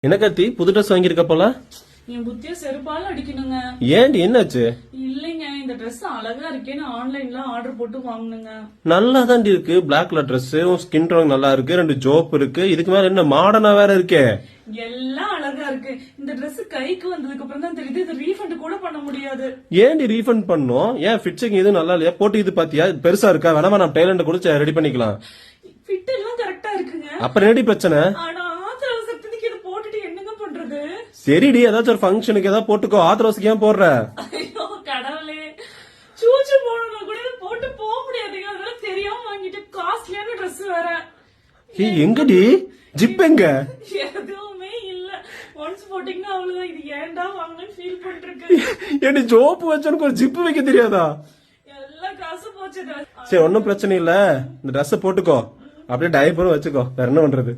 என்ன கத்தி புது ட்ரெஸ் வாங்கியிருக்க போல? என் புத்திய செருப்பால அடிக்கணுங்க. ஏன்டி என்னாச்சு? இல்லைங்க, இந்த ட்ரெஸ் அழகா இருக்கேன்னு ஆன்லைன்ல ஆர்டர் போட்டு வாங்குனுங்க. நல்லா தாண்டி இருக்கு. Black colour dress, skin tone நல்லா இருக்கு, 2 ஜோப் இருக்கு. இதுக்கு மேல என்ன மாடர்னா வேற இருக்கே. எல்லாம் அழகா இருக்கு. இந்த Dress கைக்கு வந்ததுக்கு அப்புறம் தான் தெரியுது இது ரீஃபண்ட் கூட பண்ண முடியாது. ஏன்டி ரீஃபண்ட் பண்ணும்? ஏன் ஃபிட்சிங் எதுவும் நல்லா இல்லையா? போட்டு இது பாத்தியா? பெருசா இருக்கா? வேணாமா நம்ம டெய்லர்ட்ட கொடுத்து ரெடி பண்ணிக்கலாம். ஃபிட் எல்லாம் கரெக்டா இருக்குங்க. அப்புறம் என்னடி பிரச்சனை? ஆனா ஆத்திர அவசரத்துக்கு இத போட்டுட்டு என்னங்க பண்றது? சரிடி, ஏதாச்சும் ஒரு ஃபங்க்ஷனுக்கு ஏதாவது போட்டுக்கோ. ஆத்திரவசக்கு ஏன் போடுற? ஐயோ கடவுளே, சூச்சு போடணும்னா கூட இத போட்டு போக முடியாதுங்க. அதனால தெரியாம வாங்கிட்டு காஸ்ட்லியான Dress வேற. எங்கடி ஜிப் எங்க? எதுவுமே இல்ல. ஒன்ஸ் போட்டீங்கன்னா அவ்வளவுதான். இது ஏன்டா வாங்கன்னு ஃபீல் பண்ணிருக்கு. ஏன்டி ஜோப் வச்சனுக்கு ஒரு ஜிப் வைக்க தெரியாதா? எல்லா காசு போச்சு. சரி, ஒன்னும் பிரச்சனை இல்ல. இந்த ட்ரெஸ் போட்டுக்கோ, அப்படியே டைப்பரும் வச்சுக்கோ. வேற என்ன பண்றது?